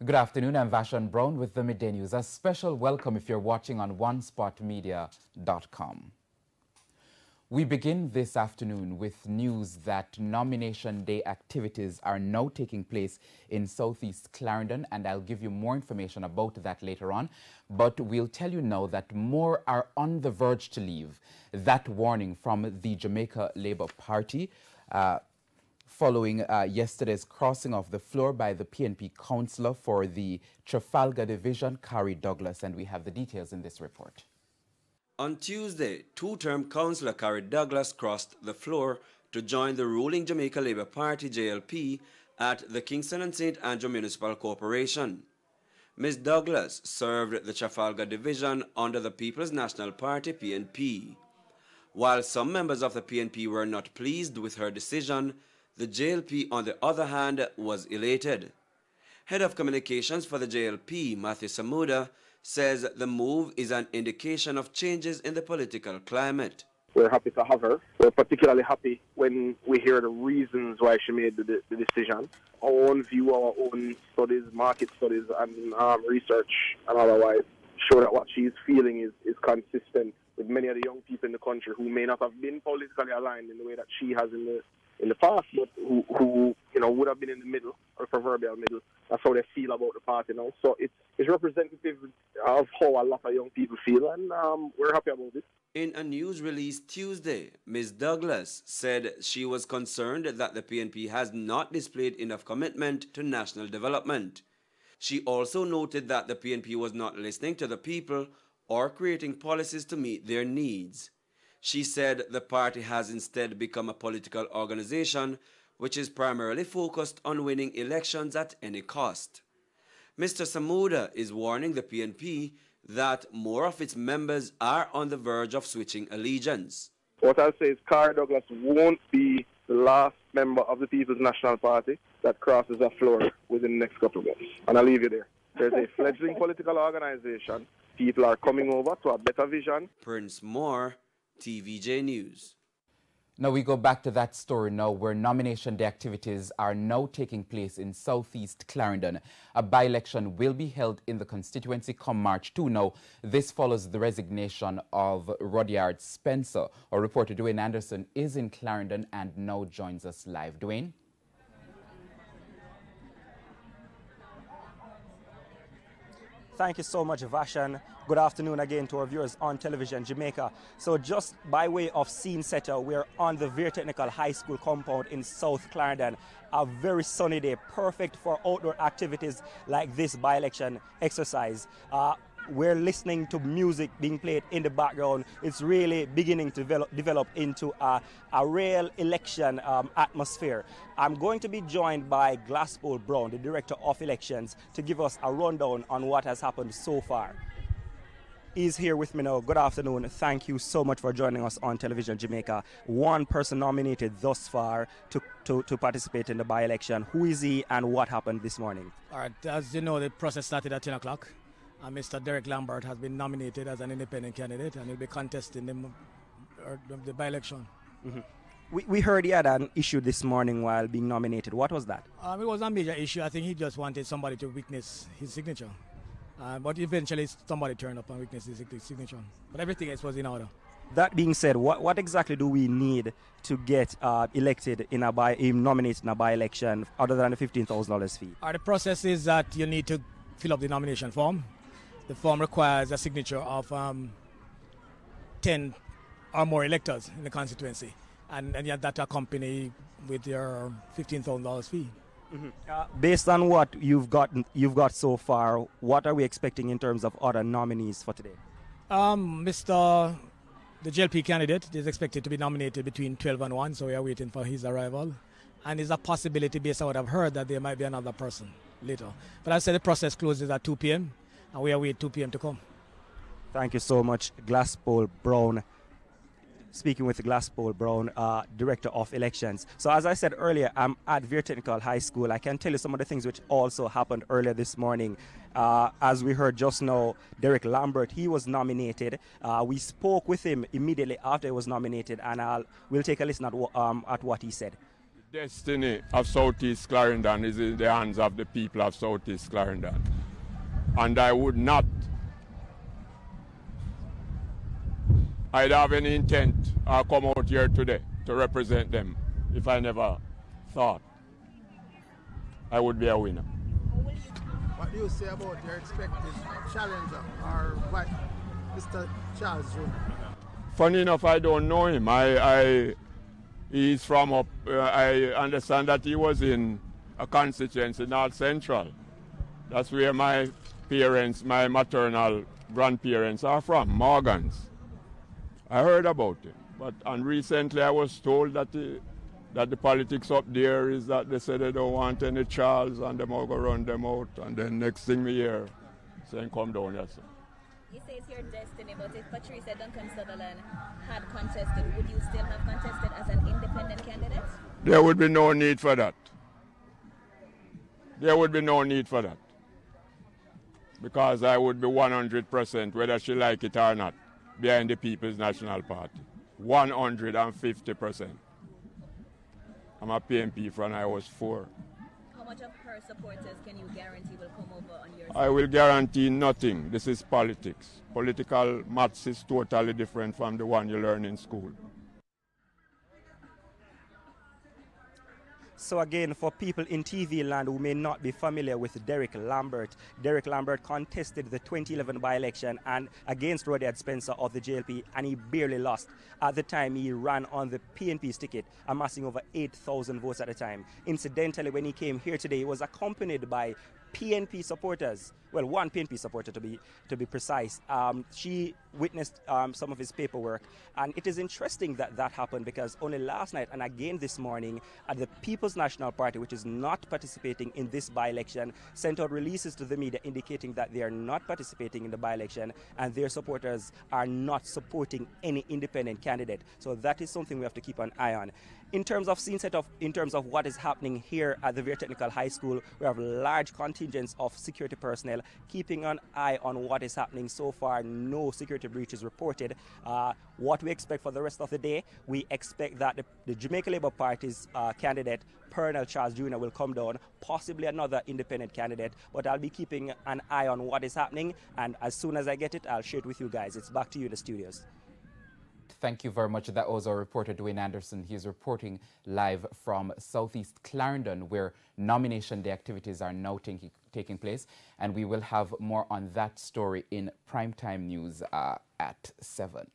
Good afternoon, I'm Vashon Brown with the Midday News. A special welcome if you're watching on onespotmedia.com. We begin this afternoon with news that nomination day activities are now taking place in Southeast Clarendon, and I'll give you more information about that later on. But we'll tell you now that more are on the verge to leave. That warning from the Jamaica Labour Party following yesterday's crossing of the floor by the PNP councillor for the Trafalgar Division, Carrie Douglas, and we have the details in this report. On Tuesday, two-term councillor Carrie Douglas crossed the floor to join the ruling Jamaica Labour Party, JLP, at the Kingston and St. Andrew Municipal Corporation. Ms. Douglas served the Trafalgar Division under the People's National Party, PNP. While some members of the PNP were not pleased with her decision, the JLP, on the other hand, was elated. Head of Communications for the JLP, Matthew Samuda, says the move is an indication of changes in the political climate. We're happy to have her. We're particularly happy when we hear the reasons why she made the decision. Our own view, our own studies, market studies, and research and otherwise show that what she's feeling is consistent with many of the young people in the country who may not have been politically aligned in the way that she has in the past, but who would have been in the middle, or proverbial middle. That's how they feel about the party now. So it's representative of how a lot of young people feel, and we're happy about it. In a news release Tuesday, Ms. Douglas said she was concerned that the PNP has not displayed enough commitment to national development. She also noted that the PNP was not listening to the people or creating policies to meet their needs. She said the party has instead become a political organization which is primarily focused on winning elections at any cost. Mr. Samuda is warning the PNP that more of its members are on the verge of switching allegiance. What I'll say is Carrie Douglas won't be the last member of the People's National Party that crosses the floor within the next couple of months. And I'll leave you there. There's a fledgling political organization. People are coming over to a better vision. Prince Moore, TVJ News. Now we go back to that story now, where nomination day activities are now taking place in Southeast Clarendon. A by-election will be held in the constituency come March 2. Now, this follows the resignation of Rudyard Spencer. Our reporter Dwayne Anderson is in Clarendon and now joins us live. Dwayne? Thank you so much, Vashon. Good afternoon again to our viewers on television Jamaica. So just by way of scene setter, we're on the Veer Technical High School compound in South Clarendon. A very sunny day, perfect for outdoor activities like this by-election exercise. We're listening to music being played in the background. It's really beginning to develop into a real election atmosphere. I'm going to be joined by Glasspool Brown, the Director of Elections, to give us a rundown on what has happened so far. He's here with me now. Good afternoon. Thank you so much for joining us on television Jamaica. One person nominated thus far to participate in the by-election. Who is he and what happened this morning? All right, as you know, the process started at 10 o'clock. Mr. Derek Lambert has been nominated as an independent candidate, and he'll be contesting the by-election. Mm-hmm. We heard he had an issue this morning while being nominated. What was that? It was a major issue. I think he just wanted somebody to witness his signature. But eventually somebody turned up and witnessed his signature. But everything else was in order. That being said, what exactly do we need to get elected nominated in a by-election other than the $15,000 fee? The process is that you need to fill up the nomination form. The form requires a signature of 10 or more electors in the constituency, and you have that accompany with your $15,000 fee. Mm-hmm. Based on what you've got so far, what are we expecting in terms of other nominees for today? The JLP candidate is expected to be nominated between 12 and 1, so we are waiting for his arrival. And there's a possibility, based on what I've heard, that there might be another person later. But I said the process closes at 2 p.m. and we are waiting 2 p.m. to come. Thank you so much, Glasspool Brown. Speaking with Glasspool Brown, Director of Elections. So as I said earlier, I'm at Veer Technical High School. I can tell you some of the things which also happened earlier this morning. As we heard just now, Derek Lambert, he was nominated. We spoke with him immediately after he was nominated, and we'll take a listen at what he said. destiny of Southeast Clarendon is in the hands of the people of Southeast Clarendon. And I would not, I'd have any intent or come out here today to represent them if I never thought I would be a winner. What do you say about your expected challenger or what, Mr. Charles Jr.? Funny enough, I don't know him. He's from up, I understand that he was in a constituency, North Central. That's where my parents, my maternal grandparents are from, Morgans. I heard about him, and recently I was told that the politics up there is that they say they don't want any Charles and they're going to run them out, and then next thing we hear, saying come down here, sir. You say it's your destiny, but if Patricia Duncan Sutherland had contested, would you still have contested as an independent candidate? There would be no need for that. There would be no need for that. Because I would be 100%, whether she like it or not, behind the People's National Party. 150%. I'm a PNP from I was 4. How much of her supporters can you guarantee will come over on your side? I will guarantee nothing. This is politics. Political maths is totally different from the one you learn in school. So again, for people in TV land who may not be familiar with Derek Lambert contested the 2011 by-election and against Rudyard Spencer of the JLP, and he barely lost. At the time, he ran on the PNP's ticket, amassing over 8,000 votes at the time. Incidentally, when he came here today, he was accompanied by PNP supporters. Well, one PNP supporter to be precise. She witnessed some of his paperwork, and it is interesting that that happened because only last night and again this morning, the People's National Party, which is not participating in this by-election, sent out releases to the media indicating that they are not participating in the by-election and their supporters are not supporting any independent candidate. So that is something we have to keep an eye on. In terms of scene setup, in terms of what is happening here at the Vere Technical High School, we have large contingents of security personnel keeping an eye on what is happening. So far, no security breaches reported. What we expect for the rest of the day, we expect that the Jamaica Labour Party's candidate, Pernell Charles Jr. will come down, possibly another independent candidate, but I'll be keeping an eye on what is happening, and as soon as I get it, I'll share it with you guys. It's back to you in the studios. Thank you very much. That was our reporter, Dwayne Anderson. He's reporting live from Southeast Clarendon, where nomination day activities are now taking place. And we will have more on that story in primetime news at 7.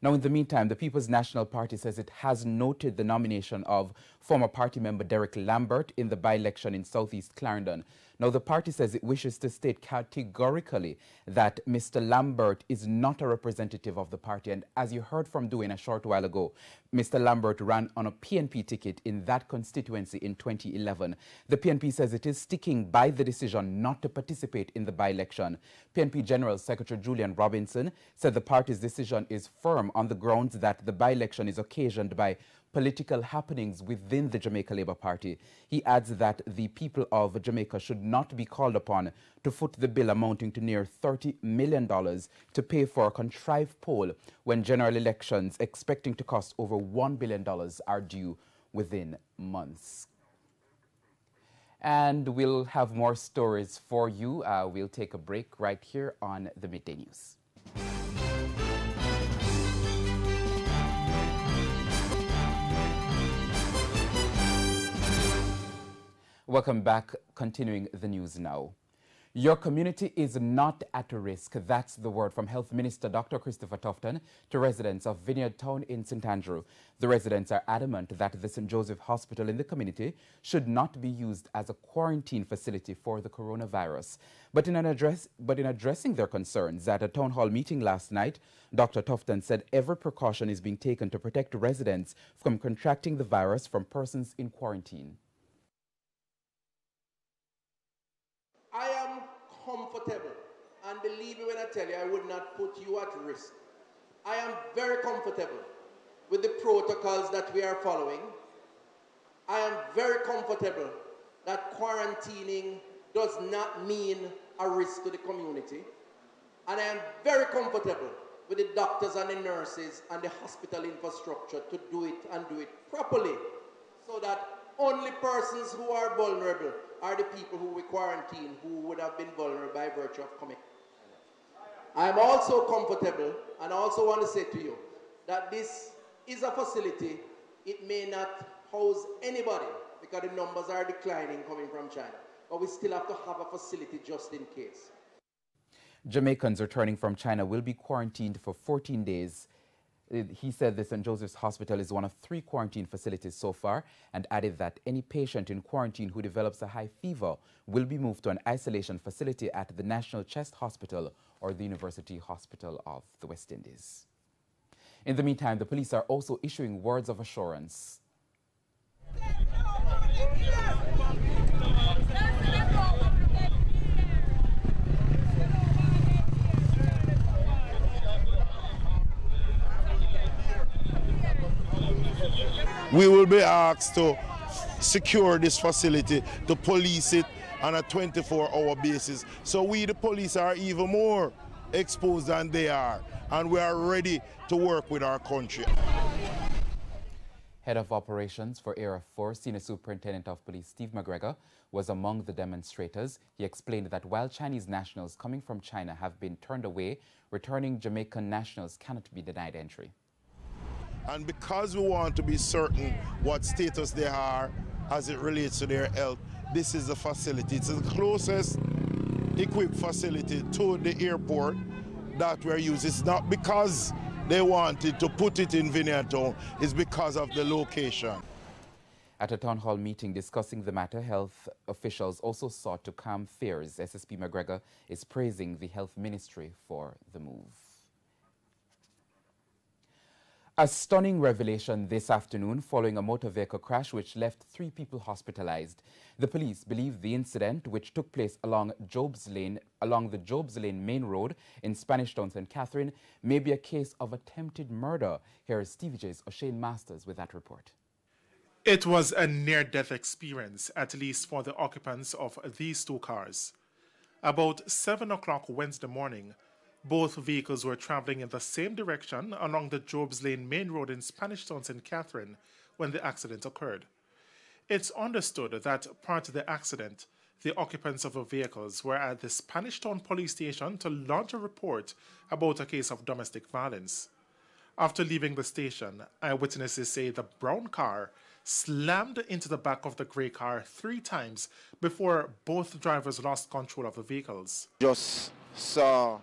Now, in the meantime, the People's National Party says it has noted the nomination of former party member Derek Lambert in the by-election in Southeast Clarendon. Now, the party says it wishes to state categorically that Mr. Lambert is not a representative of the party. And as you heard from Dwayne a short while ago, Mr. Lambert ran on a PNP ticket in that constituency in 2011. The PNP says it is sticking by the decision not to participate in the by-election. PNP General Secretary Julian Robinson said the party's decision is firm on the grounds that the by-election is occasioned by political happenings within the Jamaica Labour Party. He adds that the people of Jamaica should not be called upon to foot the bill amounting to near $30 million to pay for a contrived poll when general elections expecting to cost over $1 billion are due within months. And we'll have more stories for you. We'll take a break right here on the Midday News. Welcome back. Continuing the news now. Your community is not at risk. That's the word from Health Minister Dr. Christopher TUFTON to residents of Vineyard Town in St. Andrew. The residents are adamant that the St. Joseph Hospital in the community should not be used as a quarantine facility for the coronavirus. But in addressing their concerns at a town hall meeting last night, Dr. TUFTON said every precaution is being taken to protect residents from contracting the virus from persons in quarantine. I am comfortable, and believe me when I tell you, I would not put you at risk. I am very comfortable with the protocols that we are following. I am very comfortable that quarantining does not mean a risk to the community. And I am very comfortable with the doctors and the nurses and the hospital infrastructure to do it and do it properly. so that only persons who are vulnerable are the people who we quarantine who would have been vulnerable by virtue of coming. I'm also comfortable and also want to say to you that this is a facility. It may not house anybody because the numbers are declining coming from China, but we still have to have a facility just in case. Jamaicans returning from China will be quarantined for 14 days. He said the St. Joseph's Hospital is one of 3 quarantine facilities so far, and added that any patient in quarantine who develops a high fever will be moved to an isolation facility at the National Chest Hospital or the University Hospital of the West Indies. In the meantime, the police are also issuing words of assurance. We will be asked to secure this facility, to police it on a 24-hour basis. So we, the police, are even more exposed than they are, and we are ready to work with our country. Head of Operations for Area 4, Senior Superintendent of Police Steve McGregor, was among the demonstrators. He explained that while Chinese nationals coming from China have been turned away, returning Jamaican nationals cannot be denied entry. And because we want to be certain what status they are as it relates to their health, this is the facility. It's the closest equipped facility to the airport that we're using. It's not because they wanted to put it in Vineyard Town, it's because of the location. At a town hall meeting discussing the matter, health officials also sought to calm fears. SSP McGregor is praising the health ministry for the move. A stunning revelation this afternoon following a motor vehicle crash which left 3 people hospitalized. The police believe the incident, which took place along the Jobs Lane main road in Spanish Town, St. Catherine, may be a case of attempted murder. Here is TVJ's O'Shane Masters with that report. It was a near-death experience, at least for the occupants of these 2 cars. About 7 o'clock Wednesday morning, both vehicles were traveling in the same direction along the Jobs Lane main road in Spanish Town, St. Catherine, when the accident occurred. It's understood that prior to the accident, the occupants of the vehicles were at the Spanish Town police station to lodge a report about a case of domestic violence. After leaving the station, eyewitnesses say the brown car slammed into the back of the grey car 3 times before both drivers lost control of the vehicles. Just saw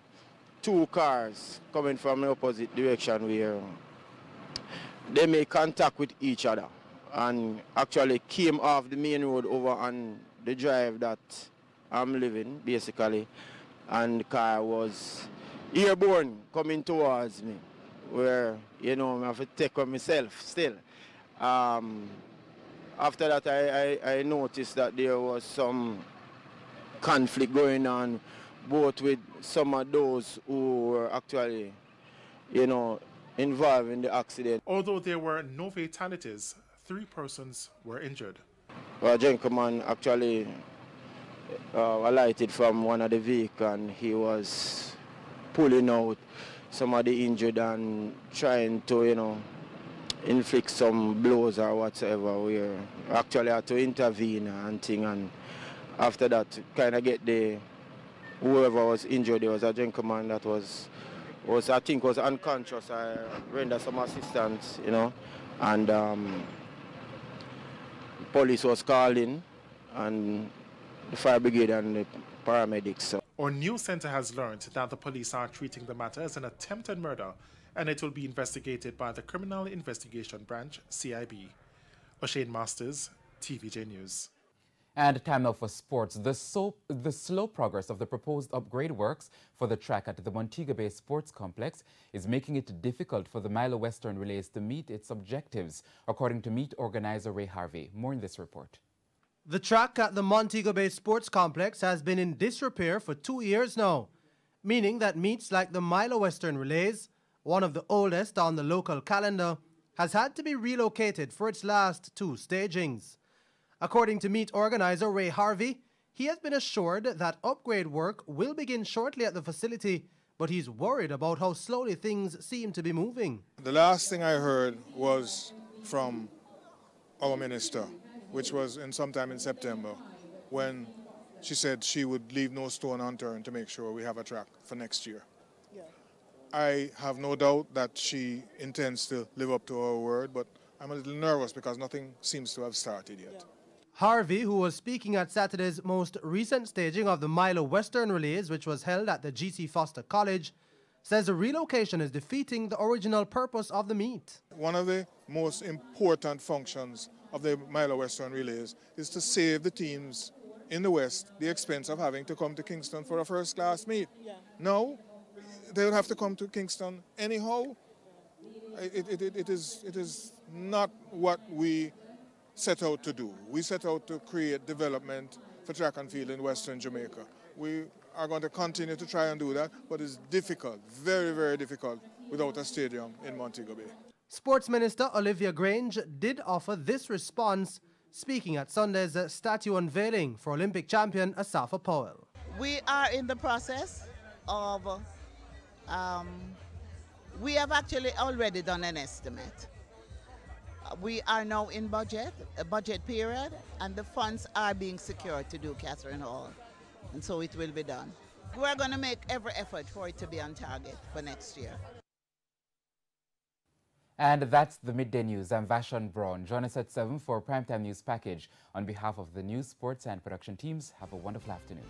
2 cars coming from the opposite direction where they made contact with each other and actually came off the main road over on the drive that I'm living, basically, and the car was airborne coming towards me, where, you know, I have to take on myself still. After that, I noticed that there was some conflict going on, both with some of those who were actually, you know, involved in the accident. Although there were no fatalities, 3 persons were injured. A gentleman actually alighted from one of the vehicles and he was pulling out some of the injured and trying to, you know, inflict some blows or whatsoever. We actually had to intervene and thing, and after that kind of get the whoever was injured. There was a gentleman that was I think was unconscious. I rendered some assistance, you know, and police was called in and the fire brigade and the paramedics. So. Our news center has learned that the police are treating the matter as an attempted murder, and it will be investigated by the Criminal Investigation Branch, CIB. O'Shane Masters, TVJ News. And time now for sports. The slow progress of the proposed upgrade works for the track at the Montego Bay Sports Complex is making it difficult for the Milo Western Relays to meet its objectives, according to meet organizer Ray Harvey. More in this report. The track at the Montego Bay Sports Complex has been in disrepair for 2 years now, meaning that meets like the Milo Western Relays, one of the oldest on the local calendar, has had to be relocated for its last 2 stagings. According to meet organizer Ray Harvey, he has been assured that upgrade work will begin shortly at the facility, but he's worried about how slowly things seem to be moving. The last thing I heard was from our minister, which was sometime in September, when she said she would leave no stone unturned to make sure we have a track for next year. Yeah. I have no doubt that she intends to live up to her word, but I'm a little nervous because nothing seems to have started yet. Yeah. Harvey, who was speaking at Saturday's most recent staging of the Milo Western Relays, which was held at the G.C. Foster College, says the relocation is defeating the original purpose of the meet. One of the most important functions of the Milo Western Relays is to save the teams in the West the expense of having to come to Kingston for a first-class meet. Yeah. Now, they would have to come to Kingston anyhow. It is not what we set out to do. We set out to create development for track and field in Western Jamaica. We are going to continue to try and do that, but it's difficult, very, very difficult, without a stadium in Montego Bay. Sports Minister Olivia GRANGE did offer this response, speaking at Sunday's statue unveiling for Olympic champion Asafa Powell. We are in the process of, we have actually already done an estimate. We are now in a budget period, and the funds are being secured to do Catherine Hall, and so it will be done. We're going to make every effort for it to be on target for next year. And that's the Midday News. I'm Vashon Braun. Join us at 7 for Primetime News Package. On behalf of the news, sports and production teams, have a wonderful afternoon.